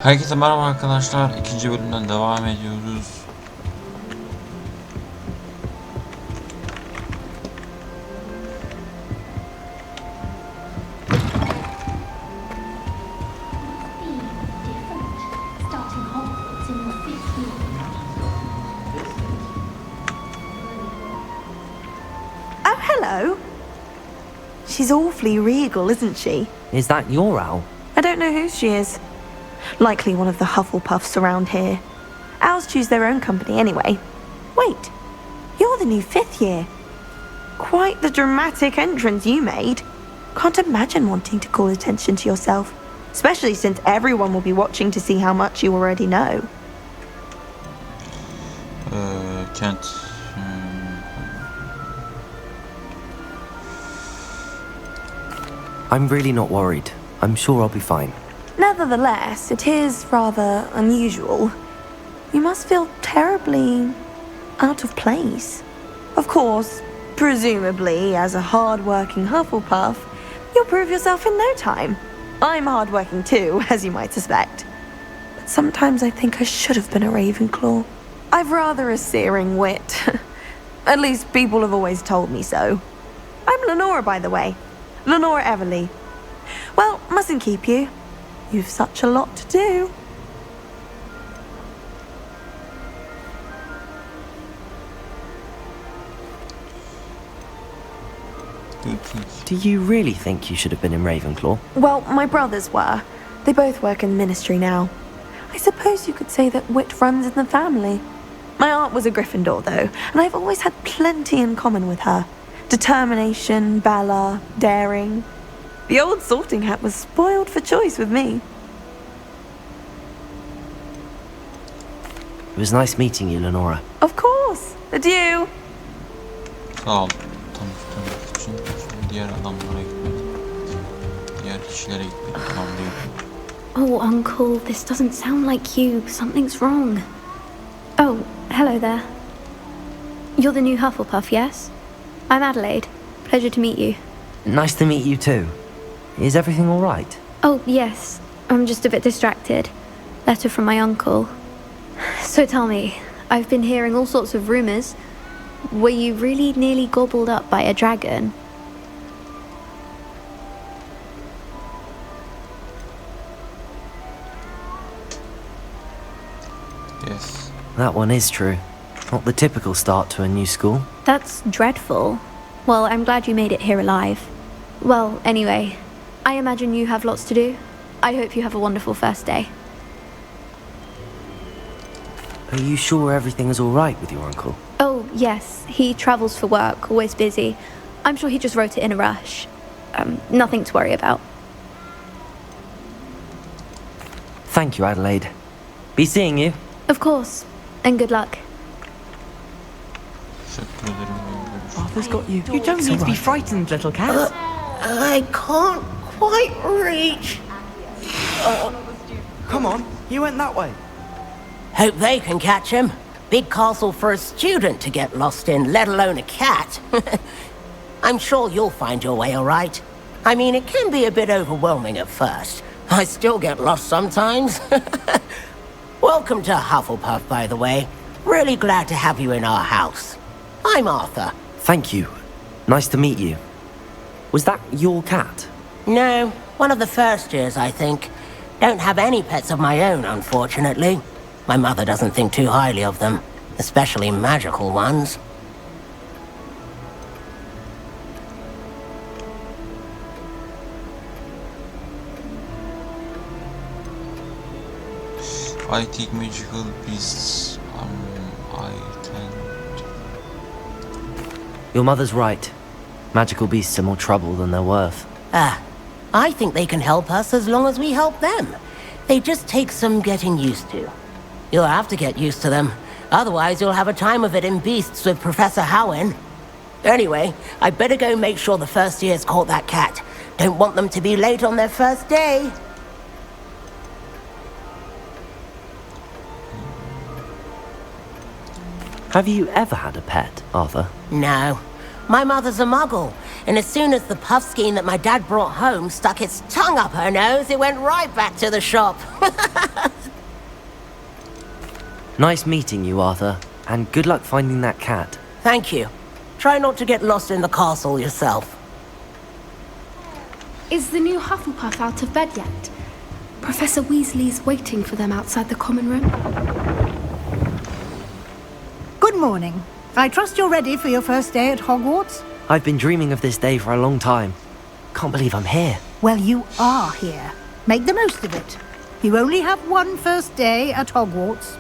Herkese merhaba arkadaşlar. İkinci bölümden devam ediyoruz. Oh, hello. She's awfully regal, isn't she? Is that your owl? I don't know who she is. Likely one of the Hufflepuffs around here. Owls choose their own company anyway. Wait, you're the new 5th year. Quite the dramatic entrance you made. Can't imagine wanting to call attention to yourself, especially since everyone will be watching to see how much you already know. Kent. I'm really not worried. I'm sure I'll be fine. Nevertheless, it is rather unusual. You must feel terribly out of place. Of course, presumably, as a hard-working Hufflepuff, you'll prove yourself in no time. I'm hard-working too, as you might suspect. But sometimes I think I should have been a Ravenclaw. I've rather a searing wit. At least people have always told me so. I'm Lenora, by the way. Lenora Everly. Well, mustn't keep you. You've such a lot to do. Do you really think you should have been in Ravenclaw? Well, my brothers were. They both work in the ministry now. I suppose you could say that wit runs in the family. My aunt was a Gryffindor, though, and I've always had plenty in common with her. Determination, valor, daring. The old sorting hat was spoiled for choice with me. It was nice meeting you, Lenora. Of course. Adieu. Sağ ol. Tanıştığımız için. Şimdi diğer adamlara gitmek. Diğer kişilere gitmek tamamlayalım. Oh, Uncle, this doesn't sound like you. Something's wrong. Oh, hello there. You're the new Hufflepuff, yes? I'm Adelaide. Pleasure to meet you. Nice to meet you too. Is everything all right? Oh, yes. I'm just a bit distracted. Letter from my uncle. So tell me, I've been hearing all sorts of rumors. Were you really nearly gobbled up by a dragon? Yes. That one is true. Not the typical start to a new school. That's dreadful. Well, I'm glad you made it here alive. Well, anyway, I imagine you have lots to do. I hope you have a wonderful first day. Are you sure everything is all right with your uncle? Oh, yes. He travels for work, always busy. I'm sure he just wrote it in a rush. Nothing to worry about. Thank you, Adelaide. Be seeing you. Of course. And good luck. Teşekkür ederim. Arthur's got you. You don't need to be frightened, little cat. I can't quite reach. Come on, he went that way. Hope they can catch him. Big castle for a student to get lost in, let alone a cat. I'm sure you'll find your way all right. I mean, it can be a bit overwhelming at first. I still get lost sometimes. Welcome to Hufflepuff, by the way. Really glad to have you in our house. I'm Arthur. Thank you. Nice to meet you. Was that your cat? No, one of the first years, I think. Don't have any pets of my own, unfortunately. My mother doesn't think too highly of them, especially magical ones. I think magical beasts. I tend. Your mother's right. Magical beasts are more trouble than they're worth. I think they can help us as long as we help them. They just take some getting used to. You'll have to get used to them. Otherwise, you'll have a time of it in Beasts with Professor Howin. Anyway, I better go make sure the first years caught that cat. Don't want them to be late on their first day. Have you ever had a pet, Arthur? No. My mother's a muggle, and as soon as the puffskein that my dad brought home stuck its tongue up her nose, it went right back to the shop. Nice meeting you, Arthur, and good luck finding that cat. Thank you. Try not to get lost in the castle yourself. Is the new Hufflepuff out of bed yet? Professor Weasley's waiting for them outside the common room. Good morning. I trust you're ready for your first day at Hogwarts? I've been dreaming of this day for a long time. Can't believe I'm here. Well, you are here. Make the most of it. You only have one first day at Hogwarts.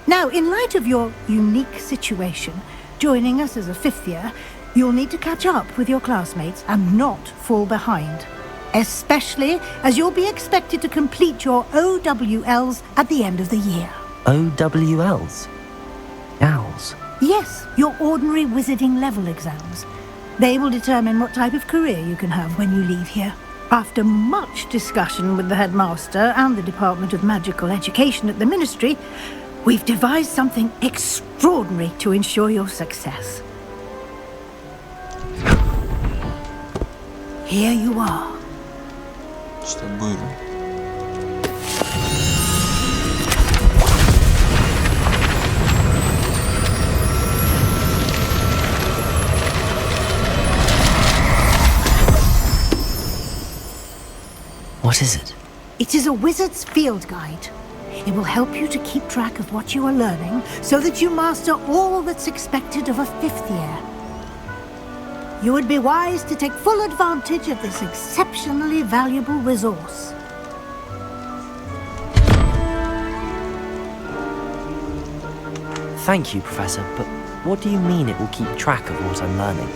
Now, in light of your unique situation, joining us as a fifth year, you'll need to catch up with your classmates and not fall behind. Especially as you'll be expected to complete your OWLs at the end of the year. OWLs? Owls? Yes, your ordinary wizarding level exams. They will determine what type of career you can have when you leave here. After much discussion with the headmaster and the Department of Magical Education at the Ministry, we've devised something extraordinary to ensure your success. Here you are. İşte buyurun. What is it? It is a wizard's field guide. It will help you to keep track of what you are learning so that you master all that's expected of a fifth year. You would be wise to take full advantage of this exceptionally valuable resource. Thank you, Professor, but what do you mean it will keep track of what I'm learning?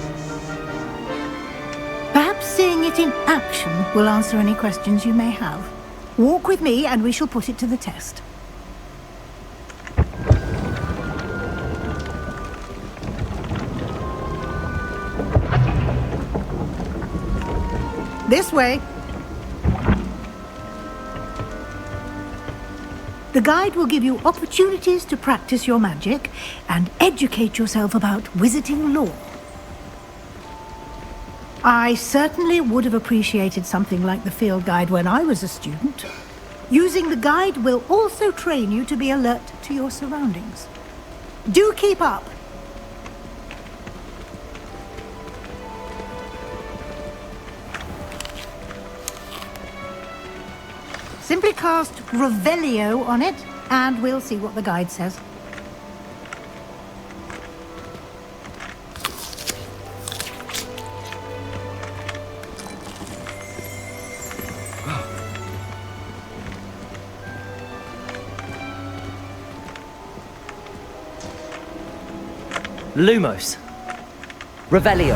Perhaps seeing it in action will answer any questions you may have. Walk with me and we shall put it to the test. This way. The guide will give you opportunities to practice your magic and educate yourself about wizarding lore. I certainly would have appreciated something like the field guide when I was a student. Using the guide will also train you to be alert to your surroundings. Do keep up! Simply cast Revelio on it, and we'll see what the guide says. Lumos. Revelio.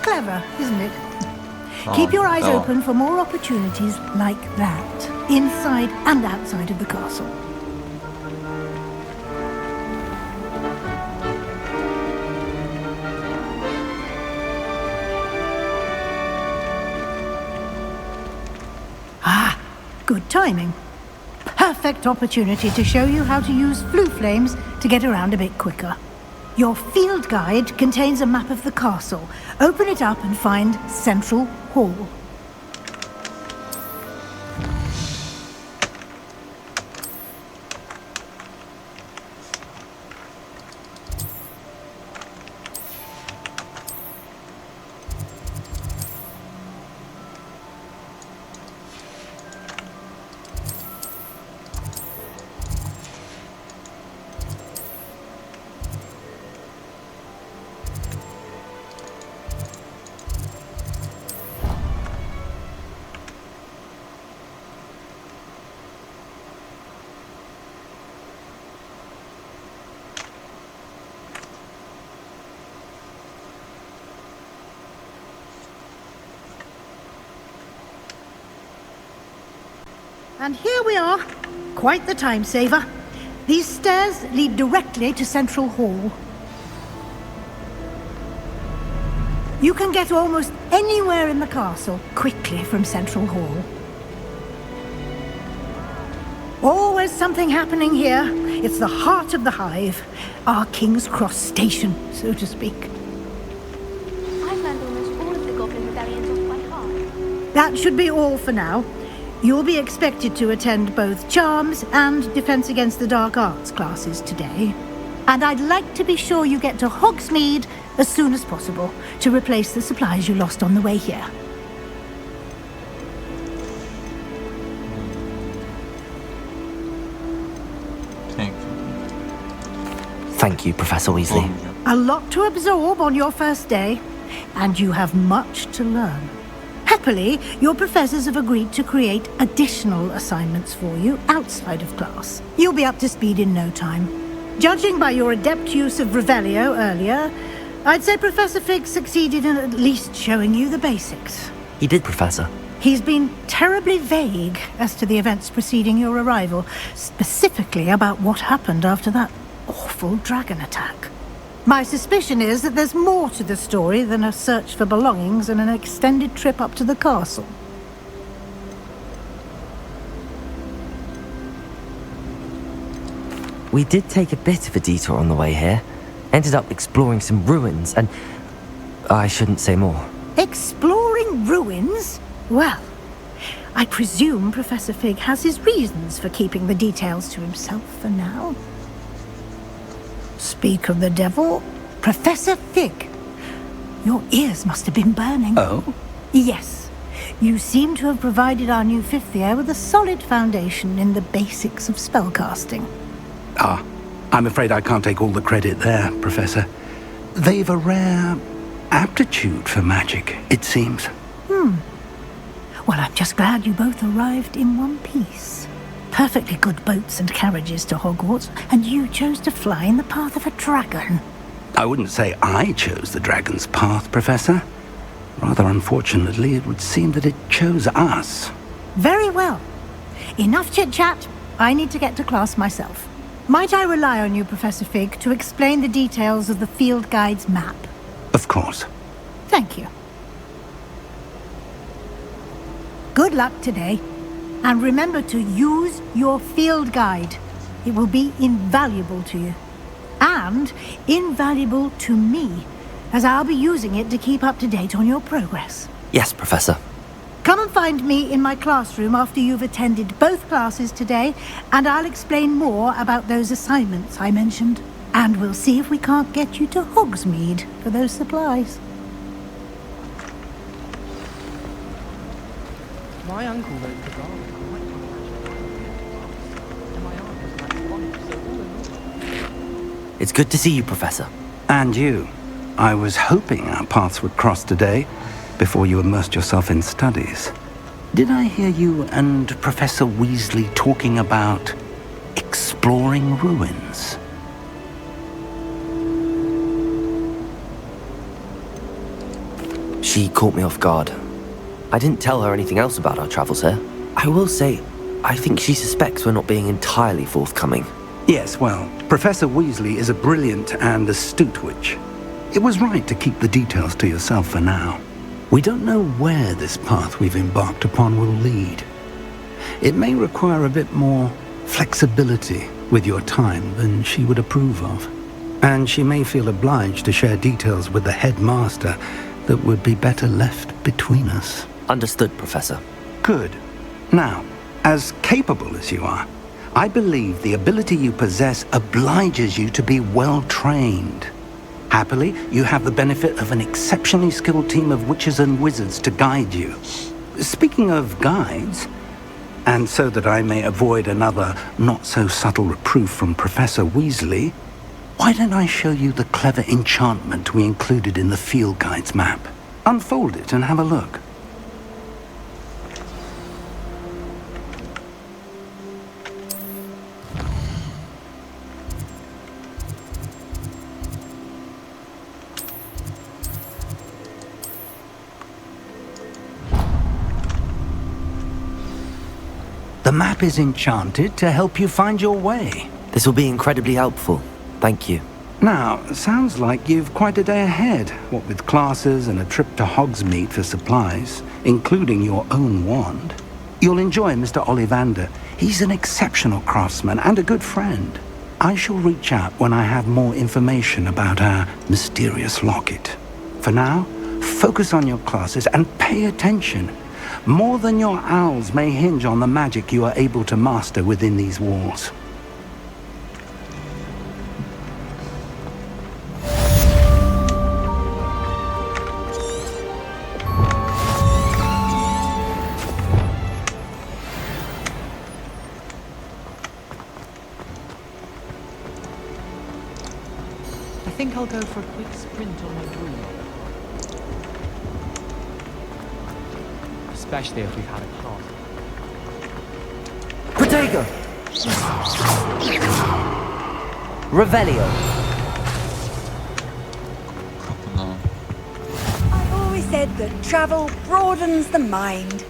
Clever, isn't it? Keep your eyes open for more opportunities like that, inside and outside of the castle. Ah, good timing. Perfect opportunity to show you how to use flue flames to get around a bit quicker. Your field guide contains a map of the castle. Open it up and find Central Hall. And here we are. Quite the time saver. These stairs lead directly to Central Hall. You can get almost anywhere in the castle quickly from Central Hall. Always something happening here. It's the heart of the hive, our King's Cross station, so to speak. I've learned almost all of the Goblin rebellions off by heart. That should be all for now. You'll be expected to attend both Charms and Defense Against the Dark Arts classes today. And I'd like to be sure you get to Hogsmeade as soon as possible to replace the supplies you lost on the way here. Thank you. Thank you, Professor Weasley. Olmayacak. A lot to absorb on your first day, and you have much to learn. Happily, your professors have agreed to create additional assignments for you outside of class. You'll be up to speed in no time. Judging by your adept use of Revelio earlier, I'd say Professor Fig succeeded in at least showing you the basics. He did, Professor. He's been terribly vague as to the events preceding your arrival, specifically about what happened after that awful dragon attack. My suspicion is that there's more to the story than a search for belongings and an extended trip up to the castle. We did take a bit of a detour on the way here. Ended up exploring some ruins and... I shouldn't say more. Exploring ruins? Well, I presume Professor Fig has his reasons for keeping the details to himself for now. Speak of the devil, Professor Fig. Your ears must have been burning. Oh? Yes. You seem to have provided our new fifth year with a solid foundation in the basics of spellcasting. Ah, I'm afraid I can't take all the credit there, Professor. They've a rare aptitude for magic, it seems. Well, I'm just glad you both arrived in one piece. Perfectly good boats and carriages to Hogwarts, and you chose to fly in the path of a dragon. I wouldn't say I chose the dragon's path, Professor. Rather unfortunately, it would seem that it chose us. Very well. Enough chit-chat. I need to get to class myself. Might I rely on you, Professor Fig, to explain the details of the field guide's map? Of course. Thank you. Good luck today. And remember to use your field guide. It will be invaluable to you. And invaluable to me, as I'll be using it to keep up to date on your progress. Yes, Professor. Come and find me in my classroom after you've attended both classes today, and I'll explain more about those assignments I mentioned. And we'll see if we can't get you to Hogsmeade for those supplies. My uncle wrote the garden quite and my aunt was like one, so all in all. It's good to see you, Professor. And you. I was hoping our paths would cross today, before you immersed yourself in studies. Did I hear you and Professor Weasley talking about exploring ruins? She caught me off guard. I didn't tell her anything else about our travels here. I will say, I think she suspects we're not being entirely forthcoming. Yes, well, Professor Weasley is a brilliant and astute witch. It was right to keep the details to yourself for now. We don't know where this path we've embarked upon will lead. It may require a bit more flexibility with your time than she would approve of. And she may feel obliged to share details with the headmaster that would be better left between us. Understood, Professor. Good. Now, as capable as you are, I believe the ability you possess obliges you to be well trained. Happily, you have the benefit of an exceptionally skilled team of witches and wizards to guide you. Speaking of guides, and so that I may avoid another not-so-subtle reproof from Professor Weasley, why don't I show you the clever enchantment we included in the field guide's map? Unfold it and have a look. The map is enchanted to help you find your way. This will be incredibly helpful. Thank you. Now, sounds like you've quite a day ahead, what with classes and a trip to Hogsmeade for supplies, including your own wand. You'll enjoy Mr. Ollivander. He's an exceptional craftsman and a good friend. I shall reach out when I have more information about our mysterious locket. For now, focus on your classes and pay attention. More than your owls may hinge on the magic you are able to master within these walls. I think I'll go for a quick sprint on my dream. Especially if we've had a class. Protego! Revelio. Kapıda. I always said that travel broadens the mind.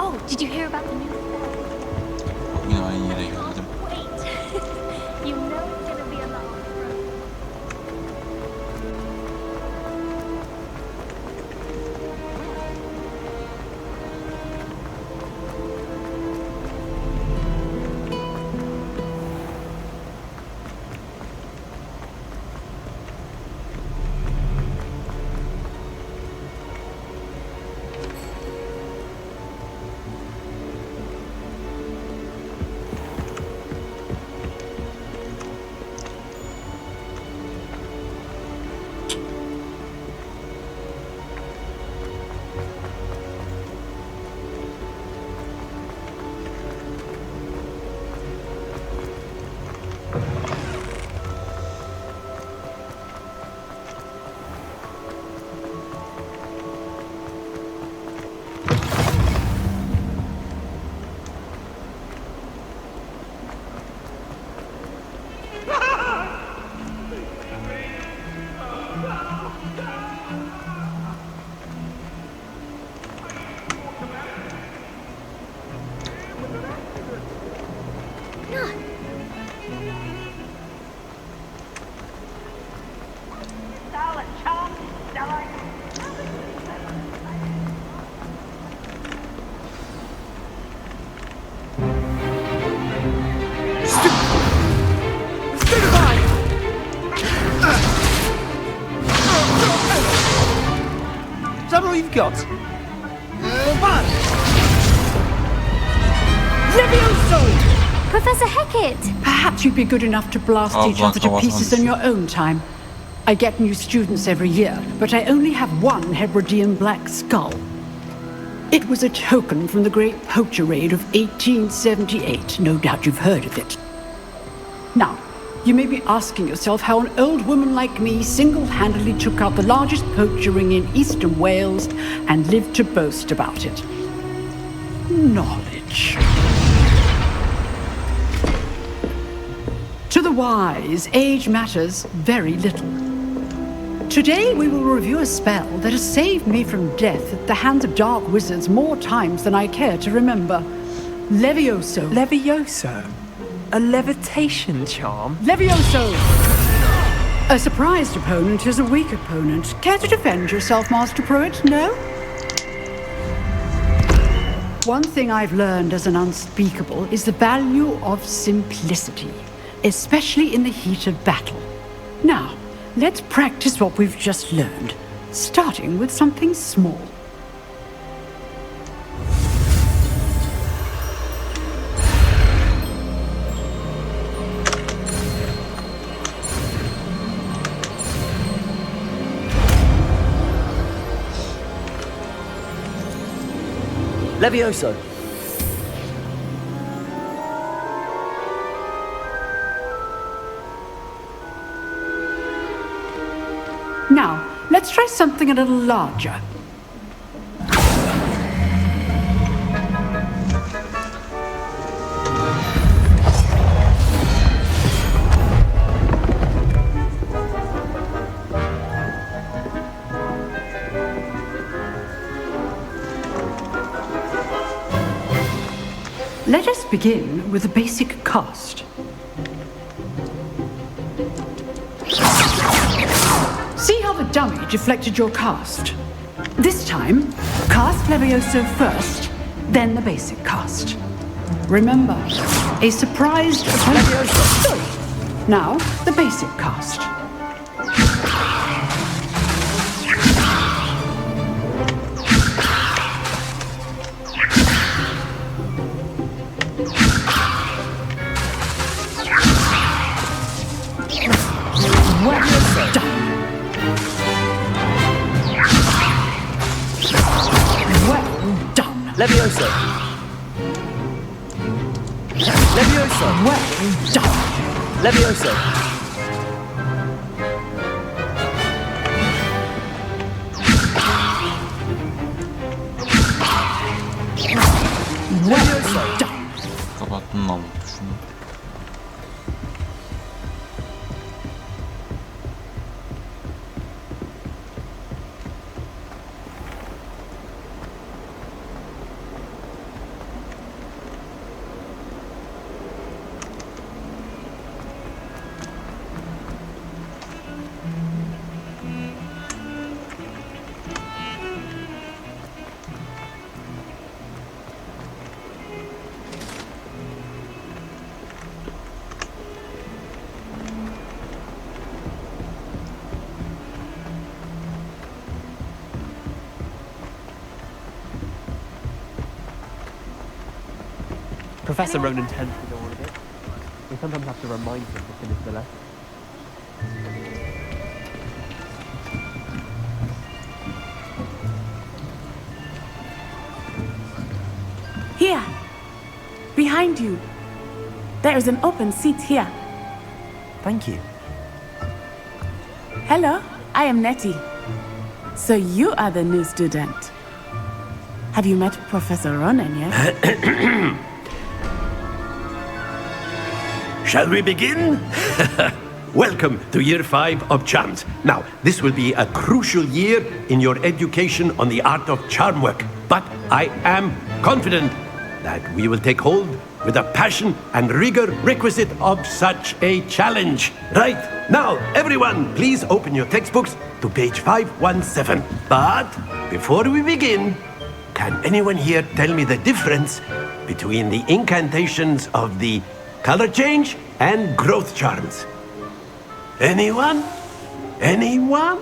Oh, did you hear about the new... Yine aynı yere geldim. Wait. You know it's gonna be a long road. Is that all you've got? Professor Hecat! Perhaps you'd be good enough to blast Oh, each other to Blanca pieces in your own time. I get new students every year, but I only have one Hebridean black skull. It was a token from the Great Poacher Raid of 1878. No doubt you've heard of it. Now, you may be asking yourself how an old woman like me single-handedly took out the largest poacher ring in eastern Wales and lived to boast about it. Knowledge. To the wise, age matters very little. Today we will review a spell that has saved me from death at the hands of dark wizards more times than I care to remember. Levioso. Levioso? A levitation charm? Levioso! A surprised opponent is a weak opponent. Care to defend yourself, Master Pruitt? No? One thing I've learned as an unspeakable is the value of simplicity, especially in the heat of battle. Now, let's practice what we've just learned, starting with something small. Levioso. Now, let's try something a little larger. Let us begin with the basic cast. See how the dummy deflected your cast? This time, cast Levioso first, then the basic cast. Remember, a surprised opponent. Now, the basic cast. Well done. Well done. Levioso. Levioso. Well done. Levioso. Well done. Kapattın lan şunu. Professor Ronan tends to know all of it. We sometimes have to remind him to finish the lesson. Here, behind you. There is an open seat here. Thank you. Hello, I am Nettie. So you are the new student. Have you met Professor Ronan yet? Shall we begin? Welcome to Year 5 of Charms. Now, this will be a crucial year in your education on the art of charm work. But I am confident that we will take hold with the passion and rigor requisite of such a challenge. Right, now, everyone, please open your textbooks to page 517. But before we begin, can anyone here tell me the difference between the incantations of the color change and growth charms? Anyone? Anyone?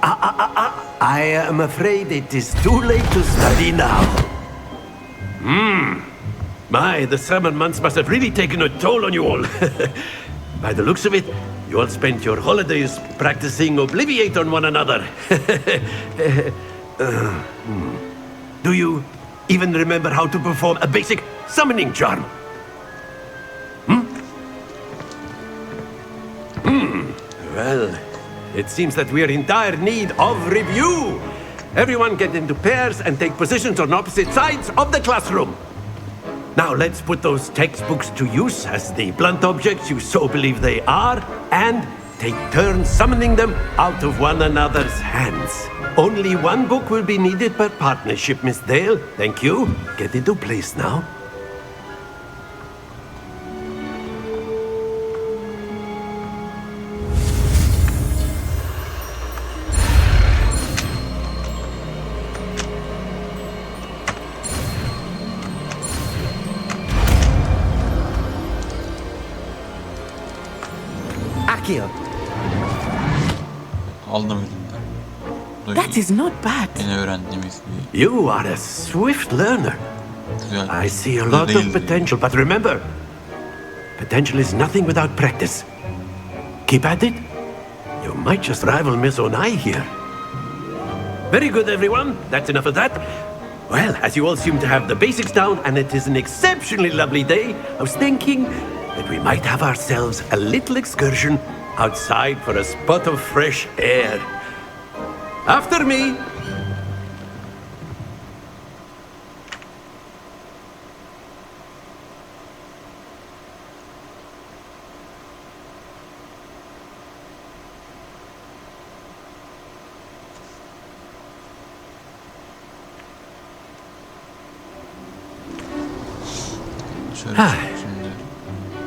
I am afraid it is too late to study now. My, the summer months must have really taken a toll on you all. By the looks of it, you all spent your holidays practicing Obliviate on one another. Do you even remember how to perform a basic summoning charm? Well, it seems that we are in dire need of review. Everyone get into pairs and take positions on opposite sides of the classroom. Now let's put those textbooks to use as the blunt objects you so believe they are, and take turns summoning them out of one another's hands. Only one book will be needed per partnership, Miss Dale. Thank you. Get into place now. Aldım elimden. That is not bad. Yeni öğrendiğimiz bir You are a swift learner. güzel. I see a lot Değil. of potential, but remember, potential is nothing without practice. Keep at it. You might just rival Miss Onai here. Very good, everyone. That's enough of that. Well, as you all seem to have the basics down, and it is an exceptionally lovely day, I was thinking that we might have ourselves a little excursion outside for a spot of fresh air. After me.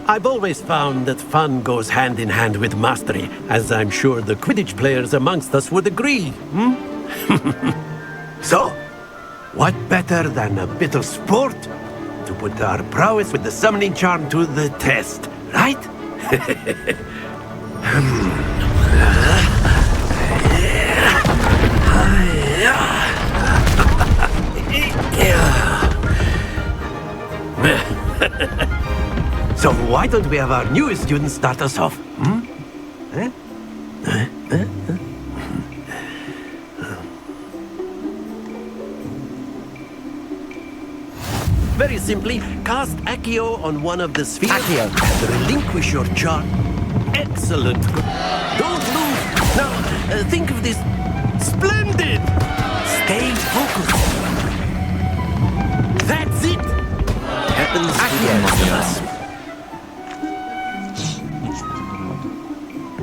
I've always found that fun goes hand in hand with mastery, as I'm sure the Quidditch players amongst us would agree. So, what better than a bit of sport to put our prowess with the summoning charm to the test, right? So why don't we have our newest student start us off? Very simply, cast Accio on one of the spheres. Accio. And relinquish your charm. Excellent. Don't move. Now, think of this. Splendid. Stay focused. That's it. Happens to the us.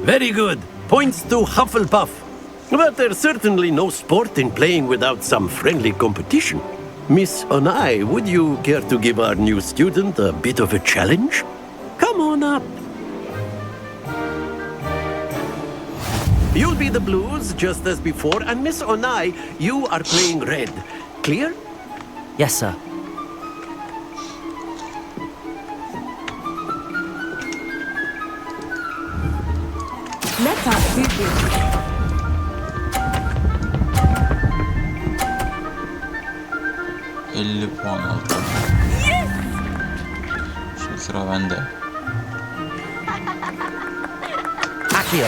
Very good. Points to Hufflepuff. But there's certainly no sport in playing without some friendly competition. Miss Onai, would you care to give our new student a bit of a challenge? Come on up. You'll be the blues, just as before, and Miss Onai, you are playing red. Clear? Yes, sir. Let us see this. 50 puan aldı. Şimdi sıra bende. Accio.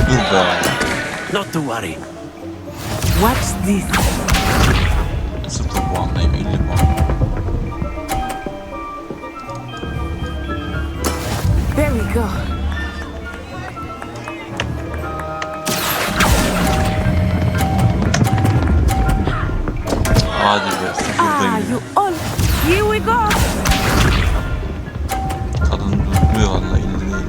Dur be. Not to worry. Watch this. 0 puandayım, 50 puan. There we go. Hadi be, sıfırdayım. You all. Here we go. Kadın duyuyor vallahi, 50 değil.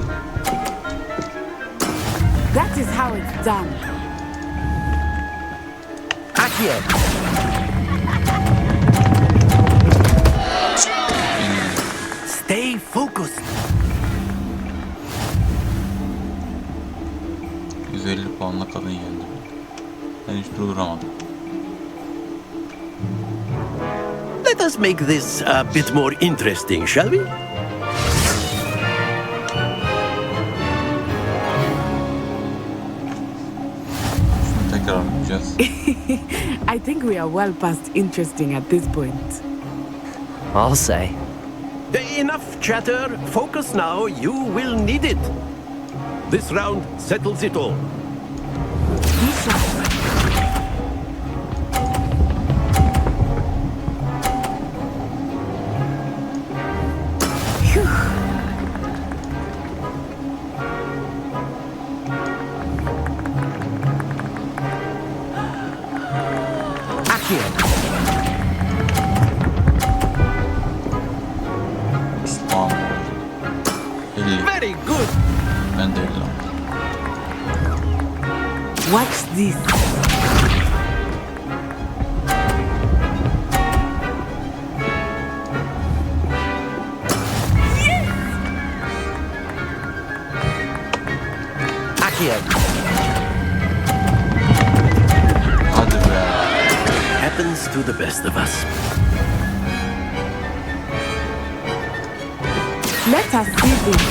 That is how it's done. Accio. Stay focused. 150 puanla kadın yendi. Ben hiç durduramadım. Let us make this a bit more interesting, shall we? Şunu tekrar yapacağız. I think we are well past interesting at this point. I'll say. Enough chatter. Focus now. You will need it. This round settles it all. Puan. 50. Very good. Ben de 50 aldım. Watch this. Accio. Hadi be. Happens to the best of us. Let us see this.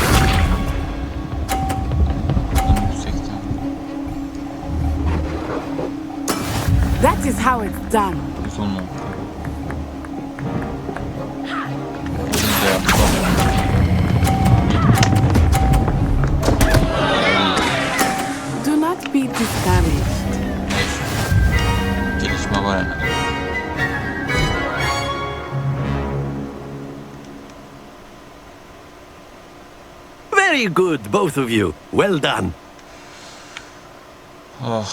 En yüksekten. That is how it's done. 110 oldu. Biz de yapsak. Do not be var herhalde. Very good, both of you. Well done. Oh.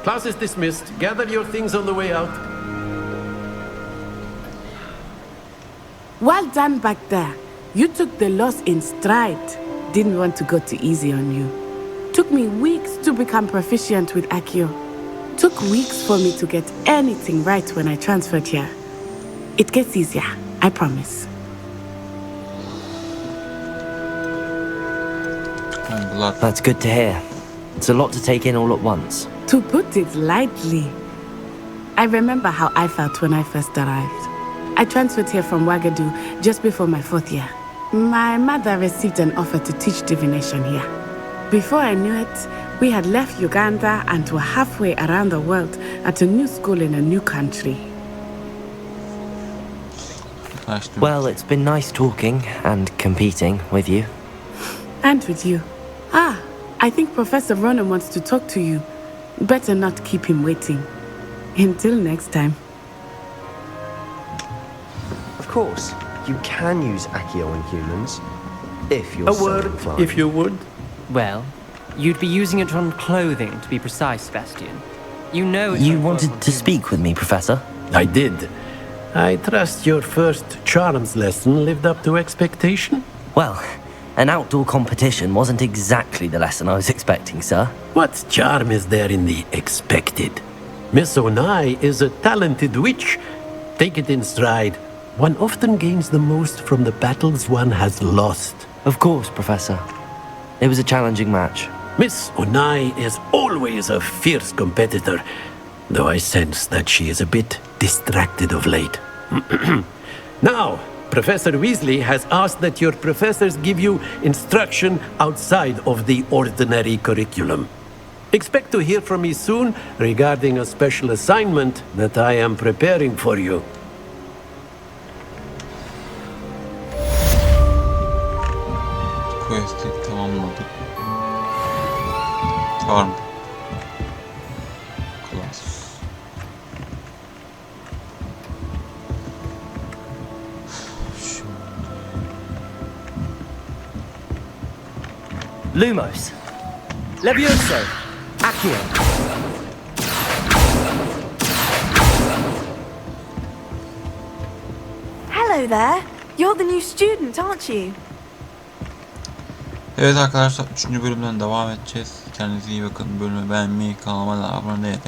Class is dismissed. Gather your things on the way out. Well done back there. You took the loss in stride. Didn't want to go too easy on you. Took me weeks to become proficient with Accio. Took weeks for me to get anything right when I transferred here. It gets easier, I promise. That's good to hear. It's a lot to take in all at once. To put it lightly, I remember how I felt when I first arrived. I transferred here from Wagadu just before my 4th year. My mother received an offer to teach divination here. Before I knew it, we had left Uganda and were halfway around the world at a new school in a new country. Well, it's been nice talking and competing with you. And with you. Ah, I think Professor Ronan wants to talk to you. Better not keep him waiting. Until next time. Of course, you can use Accio on humans, if you're A so word, inclined. if you would. Well, you'd be using it on clothing, to be precise, Sebastian. You know it's You not wanted work on to humans. speak with me, Professor? I did. I trust your first charms lesson lived up to expectation? Well, an outdoor competition wasn't exactly the lesson I was expecting, sir. What charm is there in the expected? Miss Onai is a talented witch. Take it in stride. One often gains the most from the battles one has lost. Of course, Professor. It was a challenging match. Miss Onai is always a fierce competitor, though I sense that she is a bit distracted of late. Now, Professor Weasley has asked that your professors give you instruction outside of the ordinary curriculum. Expect to hear from me soon regarding a special assignment that I am preparing for you. Quest'i tamamladık. Charm. Class. Lumos. Levioso. Accio. Hello there. You're the new student, aren't you? Evet arkadaşlar 3. bölümden devam edeceğiz. Kendinize iyi bakın. Bölümü beğenmeyi, kanalıma da abone olmayı